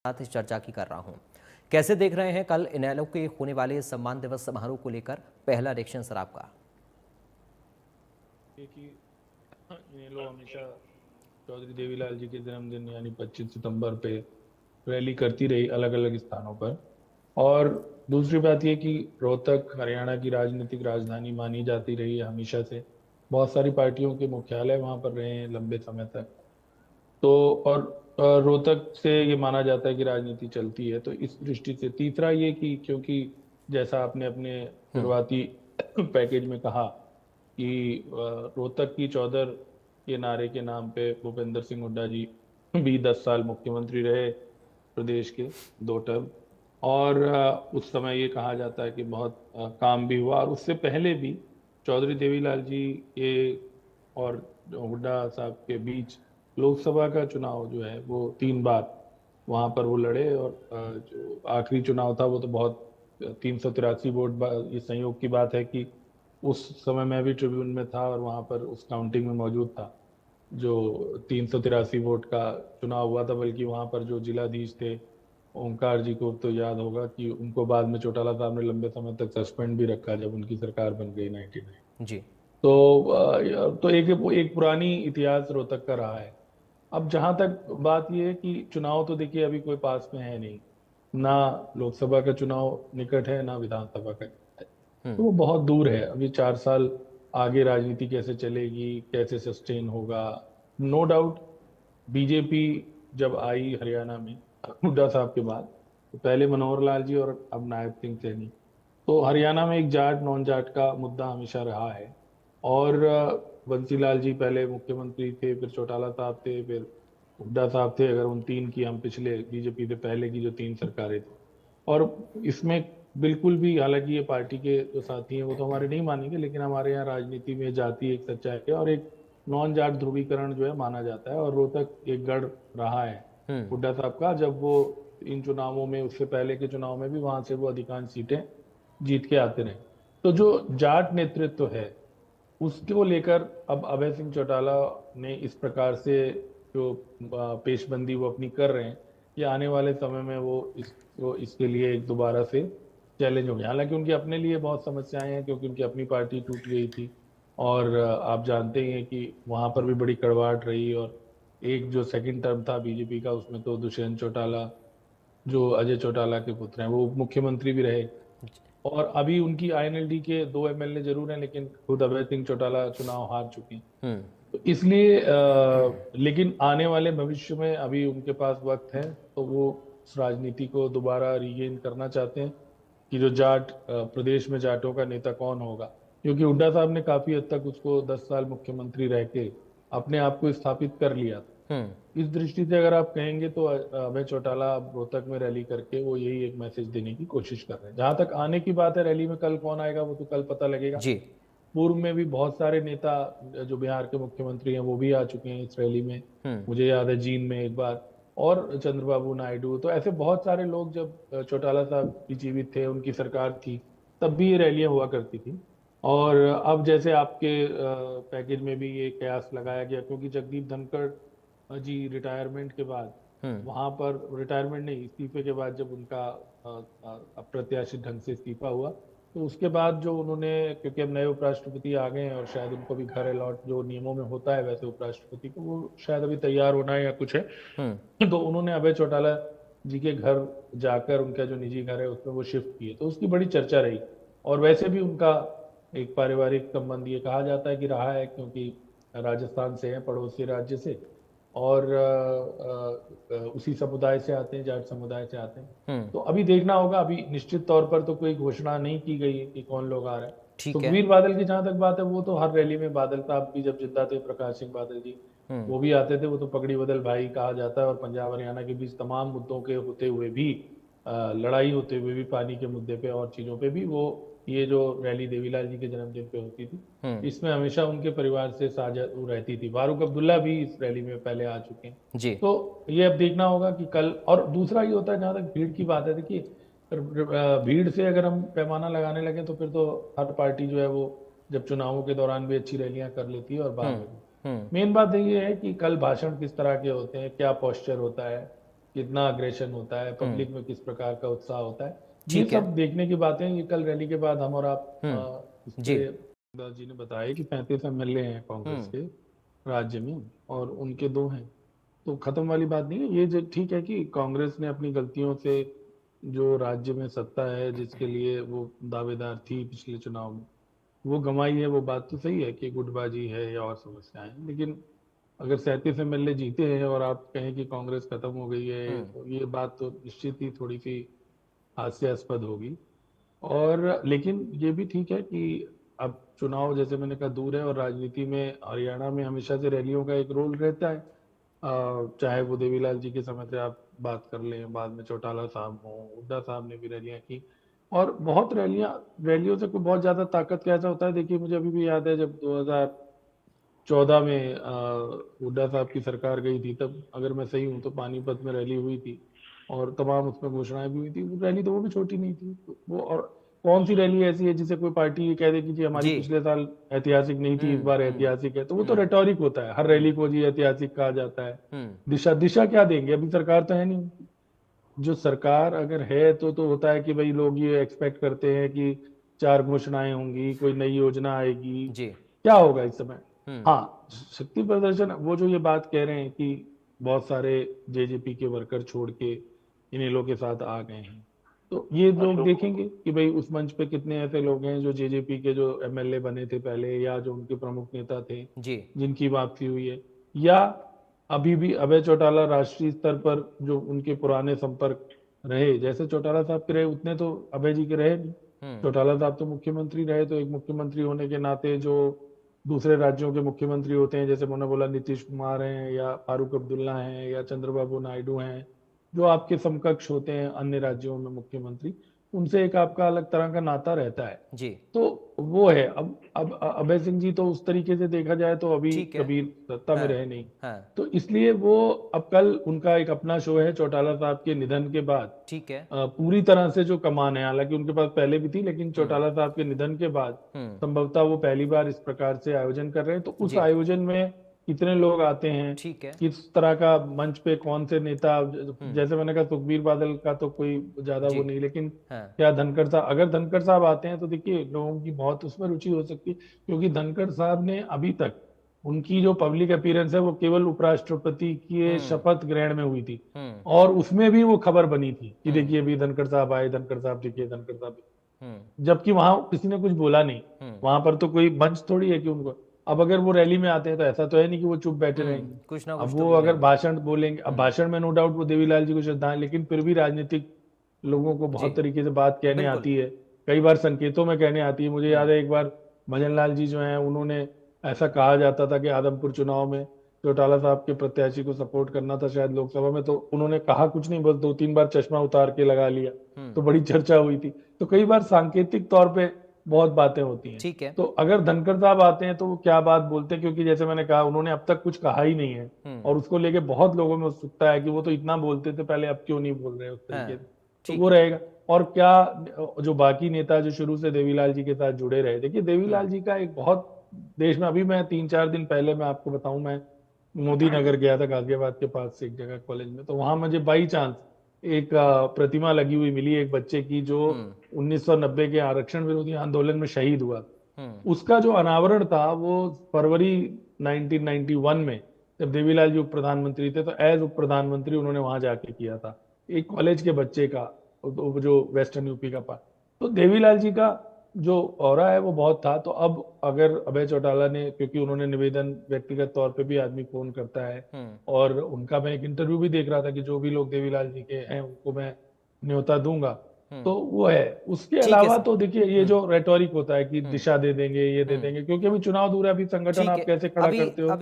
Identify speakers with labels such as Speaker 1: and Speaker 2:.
Speaker 1: साथ इस चर्चा की कर रहा हूं। कैसे देख रहे हैं कल इनेलो के होने वाले सम्मान दिवस समारोह को लेकर पहला रिएक्शन सर आपका?
Speaker 2: कि इनेलो हमेशा चौधरी देवीलाल जी के जन्मदिन यानी 25 सितंबर पे रैली करती रही अलग अलग स्थानों पर। और दूसरी बात यह कि रोहतक हरियाणा की राजनीतिक राजधानी मानी जाती रही है हमेशा से। बहुत सारी पार्टियों के मुख्यालय वहां पर रहे हैं लंबे समय तक। तो और रोहतक से ये माना जाता है कि राजनीति चलती है। तो इस दृष्टि से तीसरा ये कि क्योंकि जैसा आपने अपने शुरुआती पैकेज में कहा कि रोहतक की चौधर के नारे के नाम पे भूपेंद्र सिंह हुड्डा जी भी 10 साल मुख्यमंत्री रहे प्रदेश के, 2 टर्म। और उस समय ये कहा जाता है कि बहुत काम भी हुआ। और उससे पहले भी चौधरी देवीलाल जी के और हुड्डा साहब के बीच लोकसभा का चुनाव जो है वो 3 बार वहां पर वो लड़े। और जो आखिरी चुनाव था वो तो बहुत 383 वोट ये संयोग की बात है कि उस समय मैं भी ट्रिब्यून में था और वहां पर उस काउंटिंग में मौजूद था जो 383 वोट का चुनाव हुआ था। बल्कि वहां पर जो जिलाधीश थे ओंकार जी को तो याद होगा कि उनको बाद में चौटाला साहब ने लंबे समय तक सस्पेंड भी रखा जब उनकी सरकार बन गई 99।
Speaker 1: जी।
Speaker 2: तो तो एक पुरानी इतिहास रोहतक का रहा है। अब जहां तक बात यह है कि चुनाव तो देखिए अभी कोई पास में है नहीं, ना लोकसभा का चुनाव निकट है ना विधानसभा का। तो वो बहुत दूर है। अभी 4 साल आगे राजनीति कैसे चलेगी, कैसे सस्टेन होगा। नो डाउट बीजेपी जब आई हरियाणा में हुड्डा साहब के बाद, तो पहले मनोहर लाल जी और अब नायब सिंह सैनी। तो हरियाणा में एक जाट नॉन जाट का मुद्दा हमेशा रहा है। और बंसीलाल जी पहले मुख्यमंत्री थे, फिर चौटाला साहब थे, फिर हुड्डा साहब थे, अगर उन तीन की हम पिछले बीजेपी से पहले की जो 3 सरकारें थी। और इसमें बिल्कुल भी, हालांकि ये पार्टी के जो साथी हैं वो तो हमारे नहीं मानेंगे, लेकिन हमारे यहाँ राजनीति में जाति एक सच्चाई है और एक नॉन जाट ध्रुवीकरण जो है माना जाता है। और रोहतक एक गढ़ रहा है हुड्डा साहब का। जब वो इन चुनावों में, उससे पहले के चुनाव में भी वहां से वो अधिकांश सीटें जीत के आते रहे। तो जो जाट नेतृत्व है उसको लेकर अब अभय सिंह चौटाला ने इस प्रकार से जो पेशबंदी वो अपनी कर रहे हैं, ये आने वाले समय में इसके लिए एक दोबारा से चैलेंज हो गया। हालांकि उनके अपने लिए बहुत समस्याएं हैं क्योंकि उनकी अपनी पार्टी टूट गई थी। और आप जानते ही हैं कि वहां पर भी बड़ी कड़वाहट रही। और एक जो सेकंड टर्म था बीजेपी का, उसमें तो दुष्यंत चौटाला जो अजय चौटाला के पुत्र हैं वो मुख्यमंत्री भी रहे। और अभी उनकी आईएनएलडी के 2 एमएलए जरूर हैं, लेकिन खुद अभय सिंह चौटाला चुनाव हार चुके हैं। तो इसलिए लेकिन आने वाले भविष्य में अभी उनके पास वक्त है, तो वो उस राजनीति को दोबारा रीगेन करना चाहते हैं कि जो जाट प्रदेश में जाटों का नेता कौन होगा। क्योंकि हुड्डा साहब ने काफी हद तक उसको 10 साल मुख्यमंत्री रह के अपने आप को स्थापित कर लिया था। इस दृष्टि से अगर आप कहेंगे तो अभय चौटाला अब रोहतक में रैली करके वो यही एक मैसेज देने की कोशिश कर रहे हैं। जहां तक आने की बात है, रैली में कल कौन आएगा वो तो कल पता लगेगा।
Speaker 1: जी।
Speaker 2: पूर्व में भी बहुत सारे नेता जो बिहार के मुख्यमंत्री हैं वो भी आ चुके हैं इस रैली में। मुझे याद है जींद में एक बार, और चंद्रबाबू नायडू। तो ऐसे बहुत सारे लोग जब चौटाला साहब भी जीवित थे, उनकी सरकार थी, तब भी ये रैलियां हुआ करती थी। और अब जैसे आपके पैकेज में भी ये कयास लगाया गया, क्योंकि जगदीप धनखड़ जी रिटायरमेंट के बाद, वहां पर रिटायरमेंट नहीं, इस्तीफे के बाद जब उनका अप्रत्याशित ढंग से इस्तीफा हुआ, तो उसके बाद जो उन्होंने, क्योंकि अब नए उपराष्ट्रपति आ गए हैं और शायद उनको भी घर अलॉट जो नियमों में होता है वैसे उपराष्ट्रपति को, वो शायद अभी तैयार होना है या कुछ है। तो उन्होंने अभय चौटाला जी के घर जाकर, उनका जो निजी घर है उसमें वो शिफ्ट किए, तो उसकी बड़ी चर्चा रही। और वैसे भी उनका एक पारिवारिक संबंध ये कहा जाता है कि रहा है, क्योंकि राजस्थान से है, पड़ोसी राज्य से। और उसी समुदाय से आते हैं, जाट समुदाय से आते हैं। तो अभी देखना होगा। अभी निश्चित तौर पर तो कोई घोषणा नहीं की गई है कि कौन लोग आ रहे हैं।
Speaker 1: ठीक है।
Speaker 2: सुखबीर बादल की जहां तक बात है, वो तो हर रैली में, बादल साहब भी जब जिंदा थे, प्रकाश सिंह बादल जी, वो भी आते थे। वो तो पगड़ी बदल भाई कहा जाता है। और पंजाब हरियाणा के बीच तमाम मुद्दों के होते हुए भी, लड़ाई होते हुए भी, पानी के मुद्दे पे और चीजों पे भी, वो ये जो रैली देवीलाल जी के जन्मदिन पे होती थी, इसमें हमेशा उनके परिवार से साझा वो रहती थी। फारूक अब्दुल्ला भी इस रैली में पहले आ चुके हैं।
Speaker 1: जी।
Speaker 2: तो ये अब देखना होगा कि कल। और दूसरा ये होता है, जहां तक भीड़ की बात है, देखिए भीड़ से अगर हम पैमाना लगाने लगे तो फिर तो हर पार्टी जो है वो जब चुनावों के दौरान भी अच्छी रैलियां कर लेती है और बाद में भी। मेन बात ये है कि कल भाषण किस तरह के होते हैं, क्या पोस्चर होता है। कितना अग्रेशन होता है, पब्लिक में किस प्रकार का उत्साह होता है, ये
Speaker 1: ठीक है।
Speaker 2: सब देखने की बातें हैं। ये कल रैली के बाद हम और आप इस
Speaker 1: जी।
Speaker 2: पे दास जी ने बताया कि 35 एमएलए हैं कांग्रेस के राज्य में और उनके 2 हैं, तो खत्म वाली बात नहीं है। ये जो ठीक है कि कांग्रेस ने अपनी गलतियों से जो राज्य में सत्ता है जिसके लिए वो दावेदार थी पिछले चुनाव में, वो गंवाई है। वो बात तो सही है कि गुटबाजी है या और समस्याएं हैं, लेकिन अगर 37 एमएलए जीते हैं और आप कहें कि कांग्रेस खत्म हो गई है, तो ये बात तो निश्चित ही थोड़ी सी हास्यास्पद होगी। और लेकिन ये भी ठीक है कि अब चुनाव जैसे मैंने कहा दूर है, और राजनीति में हरियाणा में हमेशा से रैलियों का एक रोल रहता है। चाहे वो देवीलाल जी के समय से आप बात कर लें, बाद में चौटाला साहब हों, हुड्डा साहब ने भी रैलियां की, और बहुत रैलियों से कोई बहुत ज्यादा ताकत कैसा होता है। देखिए मुझे अभी भी याद है जब 2014 में हुड्डा साहब की सरकार गई थी, तब अगर मैं सही हूं तो पानीपत में रैली हुई थी और तमाम उसमें घोषणाएं भी हुई थी। वो रैली तो वो भी छोटी नहीं थी। तो वो, और कौन सी रैली ऐसी है जिसे कोई पार्टी ये कह दे कि जी हमारी
Speaker 1: जी।
Speaker 2: पिछले साल ऐतिहासिक नहीं थी, इस बार ऐतिहासिक है? तो वो तो रेटोरिक होता है, हर रैली को जी ऐतिहासिक कहा जाता है। दिशा दिशा क्या देंगे? अभी सरकार तो है नहीं। जो सरकार अगर है तो होता है कि भाई लोग ये एक्सपेक्ट करते हैं कि 4 घोषणाएं होंगी, कोई नई योजना आएगी,
Speaker 1: जी।
Speaker 2: क्या होगा इस समय। हाँ, शक्ति प्रदर्शन, वो जो ये बात कह रहे हैं कि बहुत सारे जेजेपी के वर्कर छोड़ के इनेलो के साथ आ गए हैं, तो ये लोग देखेंगे कि भाई उस मंच पे कितने ऐसे लोग हैं जो जेजेपी के जो एमएलए बने थे पहले, या जो उनके प्रमुख नेता थे
Speaker 1: जी।
Speaker 2: जिनकी वापसी हुई है, या अभी भी अभय चौटाला राष्ट्रीय स्तर पर जो उनके पुराने संपर्क रहे, जैसे चौटाला साहब के रहे उतने तो अभय जी के रहे नहीं। चौटाला साहब तो मुख्यमंत्री रहे, तो एक मुख्यमंत्री होने के नाते जो दूसरे राज्यों के मुख्यमंत्री होते हैं, जैसे मैंने बोला नीतीश कुमार हैं या फारूक अब्दुल्ला हैं या चंद्रबाबू नायडू हैं, जो आपके समकक्ष होते हैं अन्य राज्यों में मुख्यमंत्री, उनसे एक आपका अलग तरह का नाता रहता है।
Speaker 1: जी।
Speaker 2: तो वो है। अब अभय सिंह जी तो उस तरीके से देखा जाए तो अभी
Speaker 1: ठीक है।
Speaker 2: कभी सत्ता में
Speaker 1: हाँ।
Speaker 2: रहे नहीं,
Speaker 1: हाँ।
Speaker 2: तो इसलिए वो अब कल उनका एक अपना शो है चौटाला साहब के निधन के बाद।
Speaker 1: ठीक है।
Speaker 2: पूरी तरह से जो कमान है, हालांकि उनके पास पहले भी थी, लेकिन चौटाला साहब के निधन के बाद संभवतः वो पहली बार इस प्रकार से आयोजन कर रहे हैं। तो उस
Speaker 1: जी।
Speaker 2: आयोजन में कितने लोग आते हैं,
Speaker 1: ठीक है।
Speaker 2: किस तरह का मंच पे कौन से नेता, जैसे मैंने कहा सुखबीर बादल का तो कोई ज्यादा
Speaker 1: जी।
Speaker 2: वो नहीं, लेकिन
Speaker 1: हाँ।
Speaker 2: क्या धनखड़ साहब, अगर धनखड़ साहब आते हैं तो देखिए लोगों की बहुत उसमें रुचि हो सकती है, क्योंकि धनखड़ साहब ने अभी तक उनकी जो पब्लिक अपीयरेंस है वो केवल उपराष्ट्रपति की शपथ ग्रहण में हुई थी, और उसमें भी वो खबर बनी थी कि देखिए अभी धनखड़ साहब आए, धनखड़ साहब देखिए, धनखड़ साहब, जबकि वहां किसी ने कुछ बोला नहीं। वहां पर तो कोई मंच थोड़ी है कि उनको, अब अगर वो रैली में आते हैं तो ऐसा तो है नहीं कि वो चुप बैठे रहेंगे।
Speaker 1: कुछ ना
Speaker 2: अब
Speaker 1: कुछ तो
Speaker 2: वो अगर
Speaker 1: बोलेंगे।
Speaker 2: भाषण बोलेंगे, अब भाषण में नो डाउट वो देवीलाल जी को श्रद्धाएं, लेकिन फिर भी राजनीतिक लोगों को
Speaker 1: जी।
Speaker 2: बहुत तरीके से बात कहने
Speaker 1: बिल्कुल।
Speaker 2: आती है, कई बार संकेतों में कहने आती है। मुझे याद है एक बार भजन लाल जी जो हैं, उन्होंने, ऐसा कहा जाता था कि आदमपुर चुनाव में चौटाला साहब के प्रत्याशी को सपोर्ट करना था शायद लोकसभा में, तो उन्होंने कहा कुछ नहीं, बस 2-3 बार चश्मा उतार के लगा लिया, तो बड़ी चर्चा हुई थी। तो कई बार सांकेतिक तौर पे बहुत बातें होती हैं।
Speaker 1: ठीक है।
Speaker 2: तो अगर धनखड़ साहब आते हैं तो वो क्या बात बोलते हैं, क्योंकि जैसे मैंने कहा उन्होंने अब तक कुछ कहा ही नहीं है, और उसको लेके बहुत लोगों में उत्सुकता है कि वो तो इतना बोलते थे पहले, अब क्यों नहीं बोल रहे उस तरीके
Speaker 1: हाँ।
Speaker 2: से। तो
Speaker 1: ठीक
Speaker 2: वो
Speaker 1: है।
Speaker 2: रहेगा। और क्या जो बाकी नेता जो शुरू से देवीलाल जी के साथ जुड़े रहे, देखिए देवीलाल जी का एक बहुत, देश में अभी मैं 3-4 दिन पहले मैं आपको बताऊं, मैं मोदी नगर गया था गाजियाबाद के पास से एक जगह कॉलेज में, तो वहां मुझे बाई चांस एक प्रतिमा लगी हुई मिली एक बच्चे की जो 1990 के आरक्षण विरोधी आंदोलन में शहीद हुआ। उसका जो अनावरण था वो फरवरी 1991 में, जब देवीलाल जी उप प्रधानमंत्री थे, तो एज उप प्रधानमंत्री उन्होंने वहां जाके किया था, एक कॉलेज के बच्चे का, जो वेस्टर्न यूपी का पास। तो देवीलाल जी का जो ऑरा है वो बहुत था। तो अब अगर अभय चौटाला ने, क्योंकि उन्होंने निवेदन व्यक्तिगत तौर पे भी आदमी फोन करता है, और उनका मैं एक इंटरव्यू भी देख रहा था कि जो भी लोग देवीलाल जी के हैं उनको मैं न्योता दूंगा, तो वो है। उसके
Speaker 1: ठीक है
Speaker 2: अलावा
Speaker 1: सर।
Speaker 2: तो देखिए ये जो रेटोरिक होता है कि दिशा दे देंगे, ये दे देंगे, क्योंकि अभी चुनाव दूर है, अभी संगठन
Speaker 1: ठीक
Speaker 2: आप
Speaker 1: है।
Speaker 2: कैसे खड़ा
Speaker 1: अभी
Speaker 2: करते हो,
Speaker 1: अभी